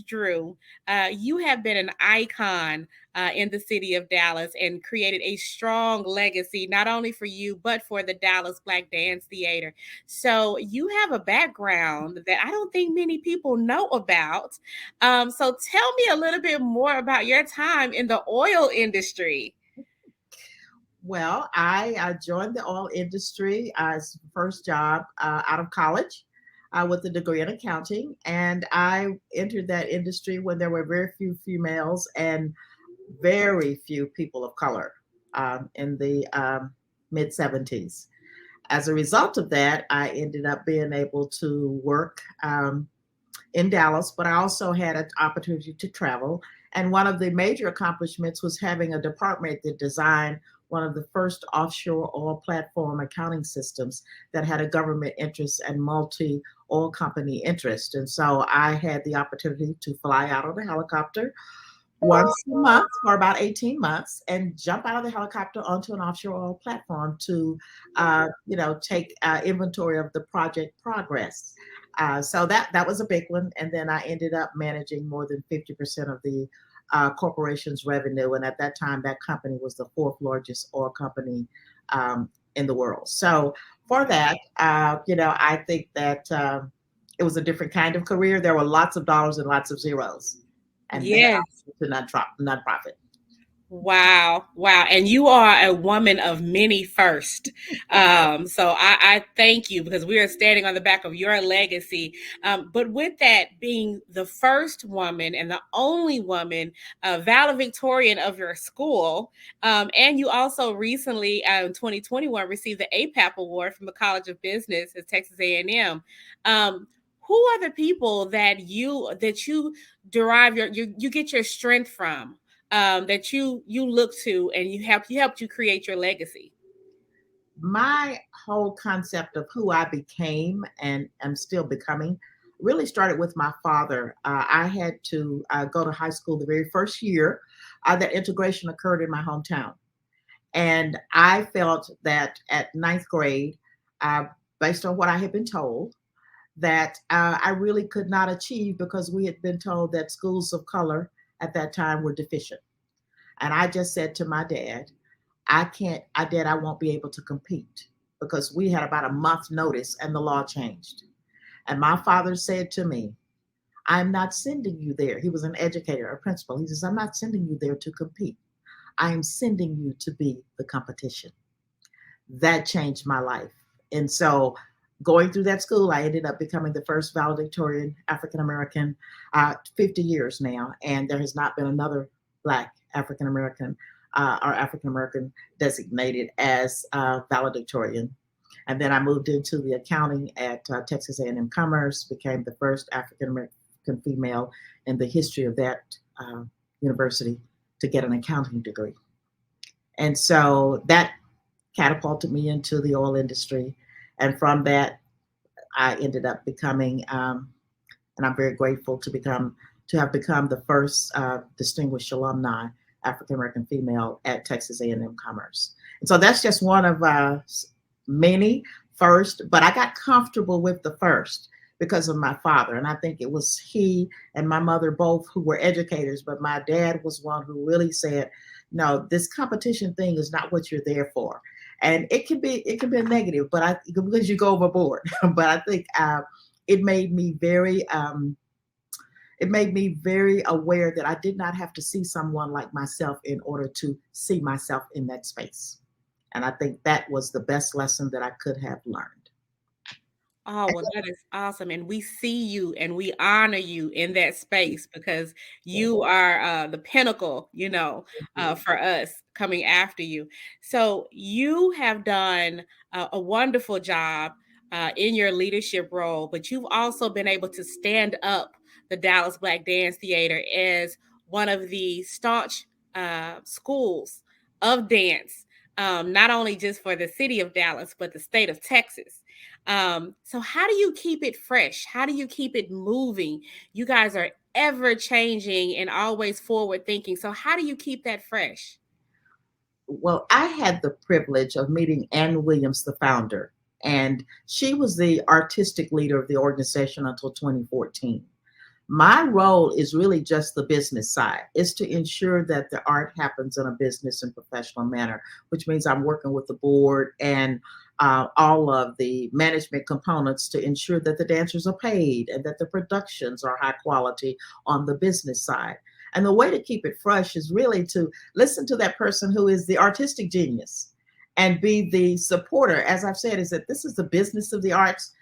Drew, you have been an icon in the city of Dallas and created a strong legacy, not only for you, but for the Dallas Black Dance Theater. So you have a background that I don't think many people know about. So tell me a little bit more about your time in the oil industry. Well, I joined the oil industry as first job out of college with a degree in accounting, and I entered that industry when there were very few females and very few people of color in the mid 70s. As a result of that, I ended up being able to work in Dallas, but I also had an opportunity to travel. And one of the major accomplishments was having a department that designed one of the first offshore oil platform accounting systems that had a government interest and multi oil company interest. And so I had the opportunity to fly out on a helicopter once a month for about 18 months and jump out of the helicopter onto an offshore oil platform to, take inventory of the project progress. So that was a big one. And then I ended up managing more than 50% of the corporation's revenue. And at that time, that company was the fourth largest oil company in the world. So for that, I think that it was a different kind of career. There were lots of dollars and lots of zeros. And then Yes. to nonprofit. Wow. Wow. And you are a woman of many first. So I thank you because we are standing on the back of your legacy. But with that being the first woman and the only woman valedictorian of your school, and you also recently in 2021 received the APAP award from the College of Business at Texas A&M. Who are the people that you derive you get your strength from? That you look to and you helped you create your legacy. My whole concept of who I became and am still becoming really started with my father. I had to go to high school the very first year that integration occurred in my hometown. And I felt that at ninth grade, uh, based on what I had been told, that I really could not achieve because we had been told that schools of color at that time were deficient. And I just said to my dad, Dad, I won't be able to compete because we had about a month notice and the law changed. And my father said to me, I'm not sending you there. He was an educator, a principal. He says, I'm not sending you there to compete. I am sending you to be the competition. That changed my life. And so going through that school, I ended up becoming the first valedictorian African American, 50 years now. And there has not been another Black African American or African American designated as valedictorian. And then I moved into the accounting at Texas A&M Commerce, became the first African American female in the history of that university to get an accounting degree. And so that catapulted me into the oil industry. And from that, I ended up becoming, and I'm very grateful to have become the first distinguished alumni African American female at Texas A&M Commerce. And so that's just one of many first, but I got comfortable with the first because of my father. And I think it was he and my mother both who were educators, but my dad was one who really said, no, this competition thing is not what you're there for. And it can be negative, but because you go overboard. But I think it made me very aware that I did not have to see someone like myself in order to see myself in that space. And I think that was the best lesson that I could have learned. Oh, well, that is awesome. And we see you and we honor you in that space because you are the pinnacle, for us coming after you. So you have done a wonderful job in your leadership role, but you've also been able to stand up the Dallas Black Dance Theater as one of the staunch schools of dance, not only just for the city of Dallas, but the state of Texas. So how do you keep it fresh? How do you keep it moving? You guys are ever changing and always forward thinking. So how do you keep that fresh? Well, I had the privilege of meeting Ann Williams, the founder, and she was the artistic leader of the organization until 2014. My role is really just the business side. It's to ensure that the art happens in a business and professional manner, which means I'm working with the board and all of the management components to ensure that the dancers are paid and that the productions are high quality on the business side. And the way to keep it fresh is really to listen to that person who is the artistic genius and be the supporter. As I've said, is that this is the business of the arts.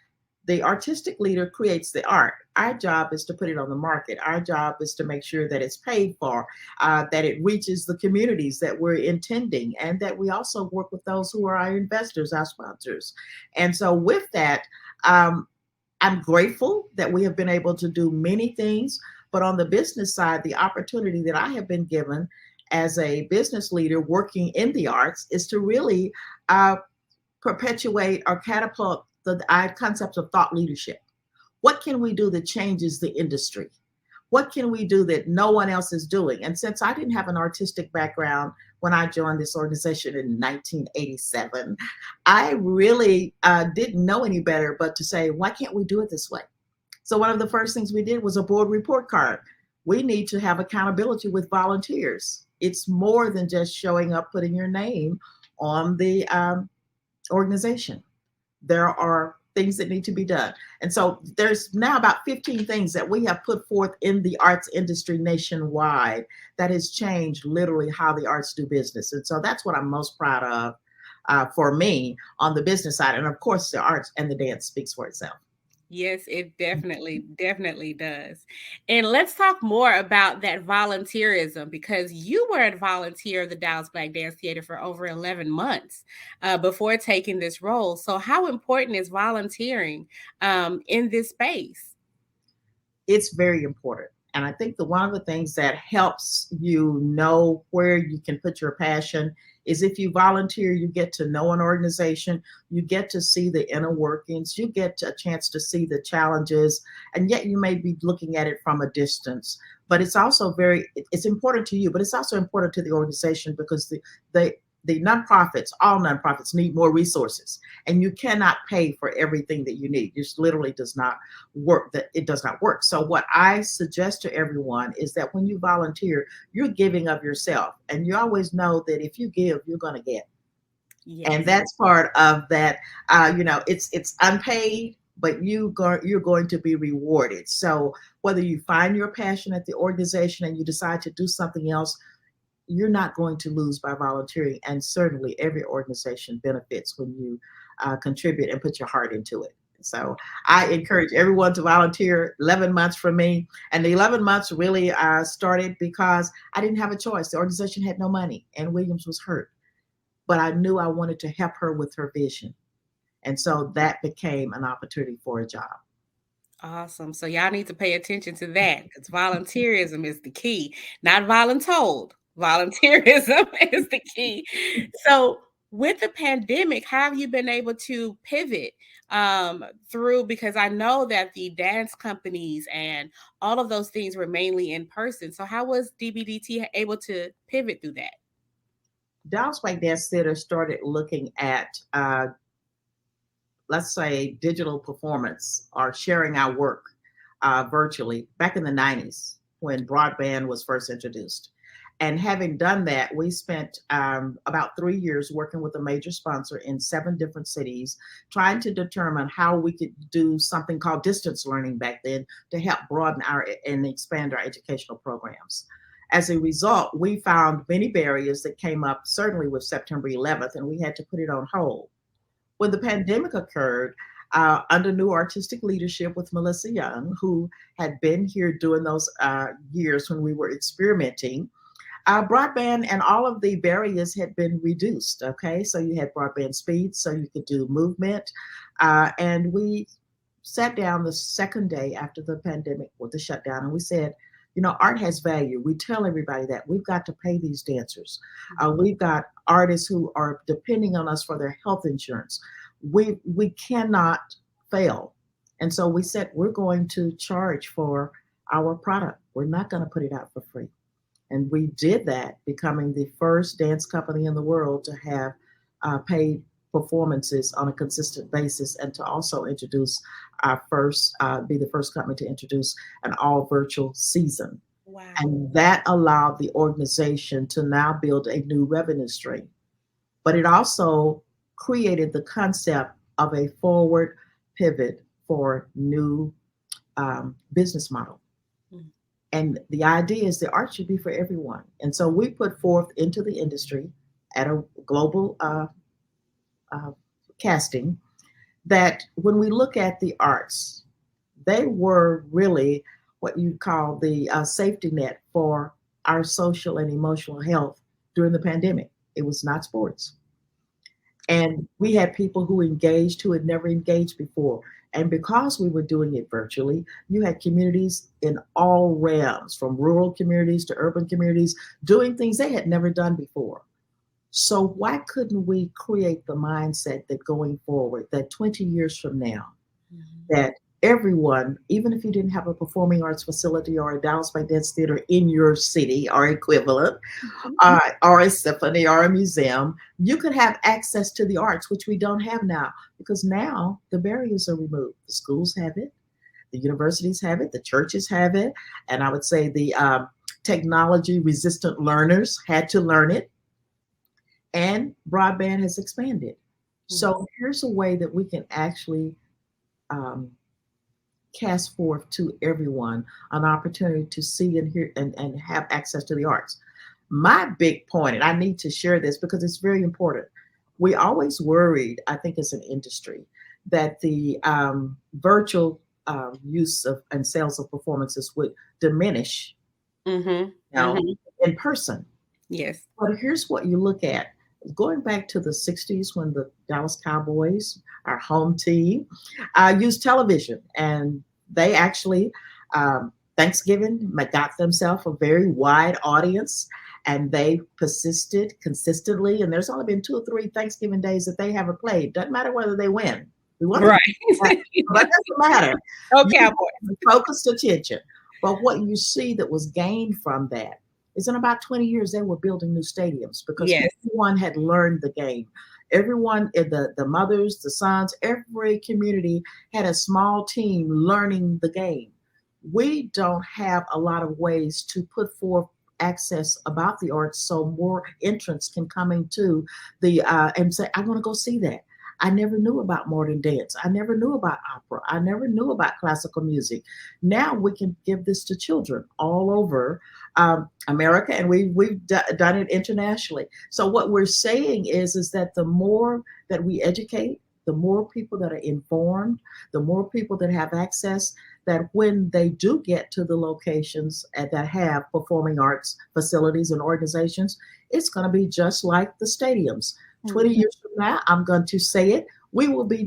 The artistic leader creates the art. Our job is to put it on the market. Our job is to make sure that it's paid for, that it reaches the communities that we're intending, and that we also work with those who are our investors, our sponsors. And so, with that, um, I'm grateful that we have been able to do many things. But on the business side, the opportunity that I have been given as a business leader working in the arts is to really uh, perpetuate or catapult the concept of thought leadership. What can we do that changes the industry? What can we do that no one else is doing? And since I didn't have an artistic background when I joined this organization in 1987, I really didn't know any better but to say, why can't we do it this way? So one of the first things we did was a board report card. We need to have accountability with volunteers. It's more than just showing up, putting your name on the organization. There are things that need to be done. And so there's now about 15 things that we have put forth in the arts industry nationwide that has changed literally how the arts do business. And so that's what I'm most proud of for me on the business side. And of course, the arts and the dance speaks for itself. Yes, it definitely does. And let's talk more about that volunteerism because you were a volunteer of the Dallas Black Dance Theater for over 11 months before taking this role. So, how important is volunteering in this space? It's very important. And I think one of the things that helps you know where you can put your passion is if you volunteer, you get to know an organization, you get to see the inner workings, you get a chance to see the challenges, and yet you may be looking at it from a distance. But it's also it's important to you, but it's also important to the organization because the the nonprofits, all nonprofits need more resources, and you cannot pay for everything that you need. It just literally does not work. That it does not work. So what I suggest to everyone is that when you volunteer, you're giving of yourself, and you always know that if you give, you're going to get. And Yes. that's part of that. It's unpaid, but you're going to be rewarded. So whether you find your passion at the organization and you decide to do something else, you're not going to lose by volunteering. And certainly every organization benefits when you contribute and put your heart into it. So I encourage everyone to volunteer 11 months for me. And the 11 months really started because I didn't have a choice. The organization had no money and Williams was hurt. But I knew I wanted to help her with her vision. And so that became an opportunity for a job. Awesome. So y'all need to pay attention to that because volunteerism is the key, not voluntold. Volunteerism is the key. So with the pandemic, how have you been able to pivot through? Because I know that the dance companies and all of those things were mainly in person. So how was DBDT able to pivot through that? Dallas White Dance Theater started looking at let's say, digital performance or sharing our work virtually back in the 90s when broadband was first introduced. And having done that, we spent about 3 years working with a major sponsor in 7 different cities, trying to determine how we could do something called distance learning back then to help broaden our and expand our educational programs. As a result, we found many barriers that came up, certainly with September 11th, and we had to put it on hold. When the pandemic occurred, under new artistic leadership with Melissa Young, who had been here during those years when we were experimenting, broadband and all of the barriers had been reduced. Okay, so you had broadband speed, so you could do movement. And we sat down the second day after the pandemic with the shutdown, and we said, art has value. We tell everybody that we've got to pay these dancers. We've got artists who are depending on us for their health insurance. We cannot fail. And so we said, we're going to charge for our product. We're not going to put it out for free. And we did that, becoming the first dance company in the world to have paid performances on a consistent basis, and to also introduce our first, be the first company to introduce an all virtual season. Wow. And that allowed the organization to now build a new revenue stream. But it also created the concept of a forward pivot for new business model. Mm. And the idea is the art should be for everyone. And so we put forth into the industry at a global uh, casting that when we look at the arts, they were really what you call the safety net for our social and emotional health during the pandemic. It was not sports. And we had people who engaged who had never engaged before. And because we were doing it virtually, you had communities in all realms, from rural communities to urban communities, doing things they had never done before. So why couldn't we create the mindset that going forward, that 20 years from now, Mhm. that everyone, even if you didn't have a performing arts facility or a Dallas by Dance Theater in your city or equivalent, or a symphony or a museum, you could have access to the arts, which we don't have now, because now the barriers are removed. The schools have it, the universities have it, the churches have it, and I would say the technology resistant learners had to learn it, and broadband has expanded. Mhm. So here's a way that we can actually um, cast forth to everyone an opportunity to see and hear and have access to the arts. My big point, and I need to share this because it's very important. We always worried, I think, as an industry, that the virtual use of and sales of performances would diminish, Mhm. you know, Mhm. in person. Yes. But here's what you look at. Going back to the 60s when the Dallas Cowboys, our home team, used television, and they actually, Thanksgiving got themselves a very wide audience, and they persisted consistently. And there's only been 2 or 3 Thanksgiving days that they haven't played. Doesn't matter whether they win. We want them, Right. but that doesn't matter. Oh, You Cowboys. have focused attention. But what you see that was gained from that is in about 20 years, they were building new stadiums because Yes. everyone had learned the game. Everyone, the mothers, the sons, every community had a small team learning the game. We don't have a lot of ways to put forth access about the arts so more entrants can come into the and say, I want to go see that. I never knew about modern dance. I never knew about opera. I never knew about classical music. Now we can give this to children all over America, and done it internationally. So what we're saying is that the more that we educate, the more people that are informed, the more people that have access, that when they do get to the locations that have performing arts facilities and organizations, it's going to be just like the stadiums. 20 Mhm. years from now, I'm going to say it, we will be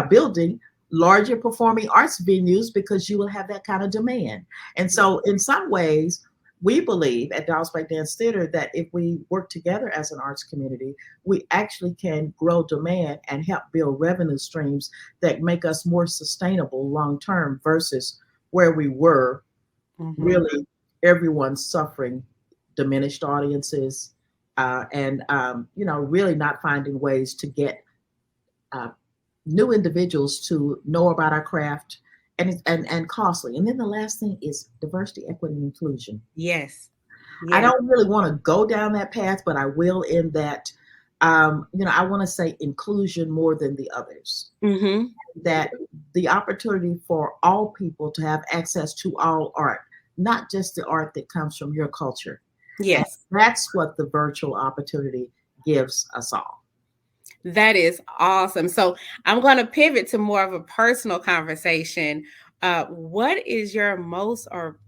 building larger performing arts venues because you will have that kind of demand. And Yeah. so, in some ways, we believe at Dallas Break Dance Theater that if we work together as an arts community, we actually can grow demand and help build revenue streams that make us more sustainable long term versus where we were, Mhm. really everyone suffering, diminished audiences, and really not finding ways to get uh, new individuals to know about our craft, and costly. And then the last thing is diversity, equity, and inclusion. Yes. I Yes. don't really want to go down that path, but I will in that. I want to say inclusion more than the others. Mhm. That the opportunity for all people to have access to all art, not just the art that comes from your culture. And Yes. that's what the virtual opportunity gives us all. That is awesome. So I'm going to pivot to more of a personal conversation. What is your most, or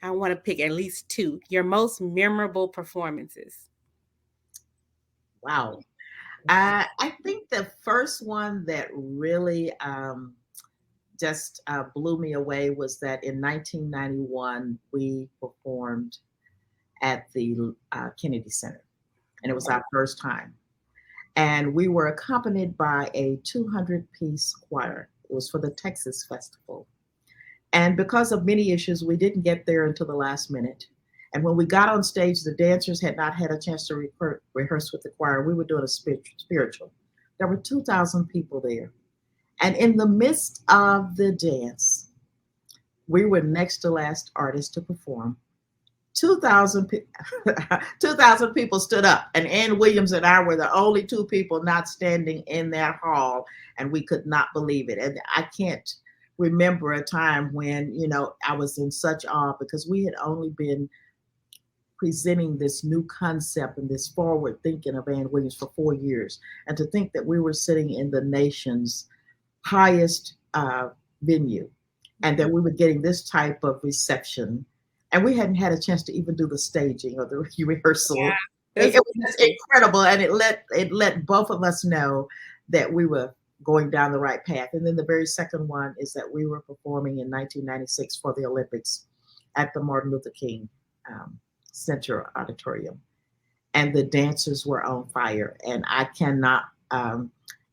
I want to pick at least two, your most memorable performances? Wow. I think the first one that really just blew me away was that in 1991 we performed at the Kennedy Center, and it was our first time. And we were accompanied by a 200-piece choir. It was for the Texas Festival. And because of many issues, we didn't get there until the last minute. And when we got on stage, the dancers had not had a chance to rehearse with the choir. We were doing a spiritual. There were 2,000 people there. And in the midst of the dance, we were next to last artist to perform. 2,000 2,000 people stood up, and Ann Williams and I were the only two people not standing in that hall, and we could not believe it. And I can't remember a time when, I was in such awe because we had only been presenting this new concept and this forward thinking of Ann Williams for 4 years. And to think that we were sitting in the nation's highest venue and that we were getting this type of reception. And we hadn't had a chance to even do the staging or the rehearsal. It That's was just incredible. And it let both of us know that we were going down the right path. And then the very second one is that we were performing in 1996 for the Olympics at the Martin Luther King um, Center Auditorium, and the dancers were on fire. And I cannot.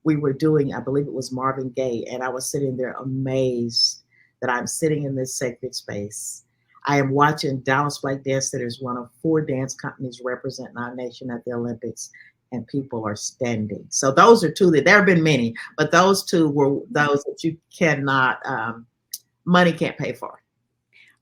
We were doing, I believe it was Marvin Gaye, and I was sitting there amazed that I'm sitting in this sacred space. I am watching Dallas Black Dance Theater, one of four dance companies representing our nation at the Olympics, and people are standing. So those are two that there have been many, but those two were those that you cannot, money can't pay for.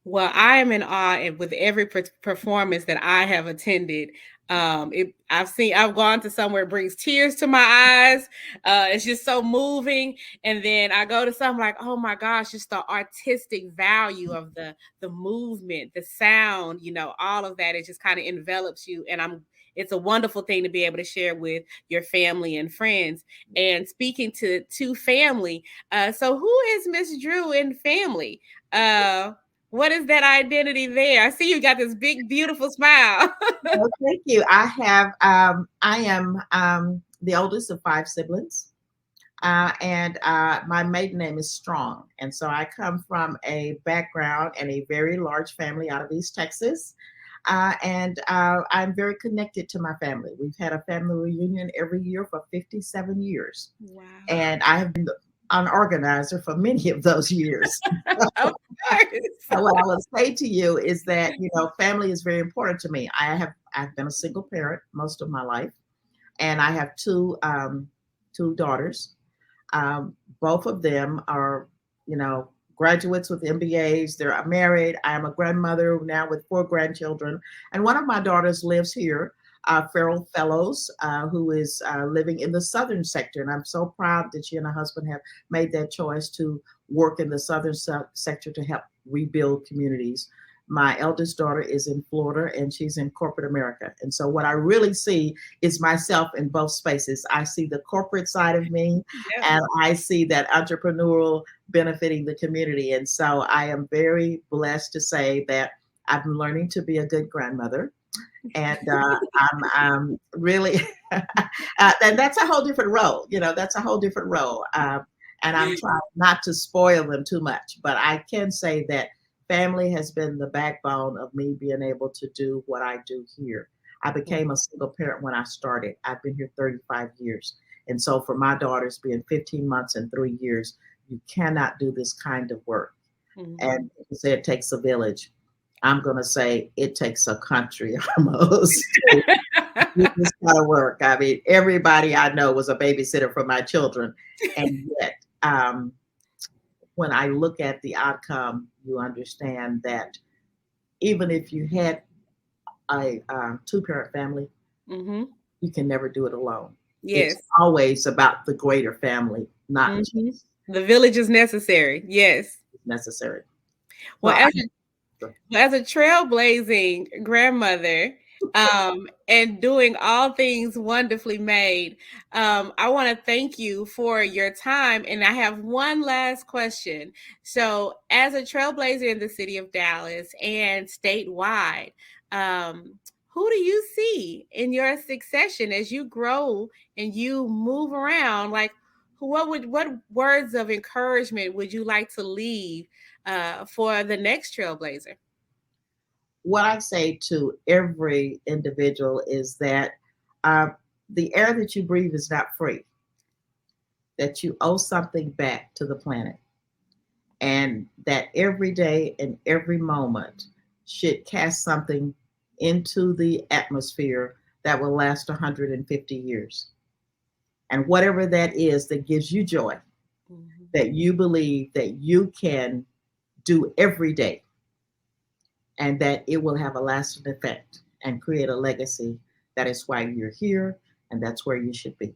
Well, I am in awe with every performance that I have attended. I've gone to somewhere it brings tears to my eyes. It's just so moving. And then I go to something like, oh my gosh, just the artistic value of the movement, the sound, all of that. It just kind of envelops you. And it's a wonderful thing to be able to share with your family and friends. And speaking to family, so who is Miss Drew in family? What is that identity there? I see you got this big, beautiful smile. Well, thank you. I am the oldest of five siblings. And my maiden name is Strong. And so I come from a background and a very large family out of East Texas. And I'm very connected to my family. We've had a family reunion every year for 57 years. Wow. And I have been an organizer for many of those years. Of course. So what I would say to you is that, family is very important to me. I've been a single parent most of my life, and I have two daughters. Both of them are, graduates with MBAs. They're married. I am a grandmother now with four grandchildren. And one of my daughters lives here, Farrell Fellows, who is living in the southern sector. And I'm so proud that she and her husband have made that choice to work in the southern sector to help rebuild communities. My eldest daughter is in Florida and she's in corporate America. And so what I really see is myself in both spaces. I see the corporate side of me, and I see that entrepreneurial benefiting the community. And so I am very blessed to say that I'm learning to be a good grandmother. And I'm really, and that's a whole different role. That's a whole different role. And I'm trying not to spoil them too much, but I can say that family has been the backbone of me being able to do what I do here. I became a single parent when I started. I've been here 35 years. And so for my daughters being 15 months and 3 years, you cannot do this kind of work. Mm-hmm. And you say it takes a village. I'm going to say it takes a country almost to do this kind of work. I mean, everybody I know was a babysitter for my children. And yet, when I look at the outcome, you understand that even if you had a two-parent family, mm-hmm. you can never do it alone. Yes. It's always about the greater family, not just the village is necessary. Yes. It's necessary. Well, as a trailblazing grandmother, and doing all things wonderfully made, I want to thank you for your time. And I have one last question. So, as a trailblazer in the city of Dallas and statewide, who do you see in your succession as you grow and you move around? Like, what words of encouragement would you like to leave for the next trailblazer? What I say to every individual is that the air that you breathe is not free, that you owe something back to the planet, and that every day and every moment should cast something into the atmosphere that will last 150 years. And whatever that is that gives you joy, Mhm. that you believe that you can do every day, and that it will have a lasting effect and create a legacy. That is why you're here, and that's where you should be.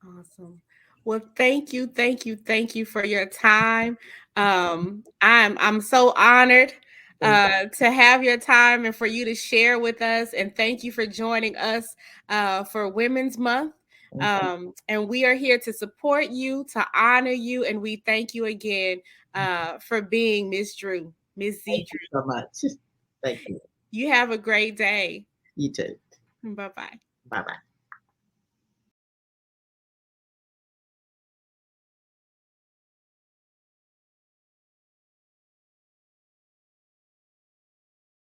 Awesome. Well, thank you, thank you, thank you for your time. I'm so honored Thank to have your time and for you to share with us. And thank you for joining us for Women's Month. you. And we are here to support you, to honor you, and we thank you again for being Miss Drew, Miss Z Thank you Drew. so much. Thank you. You have a great day. You too. Bye bye. Bye bye.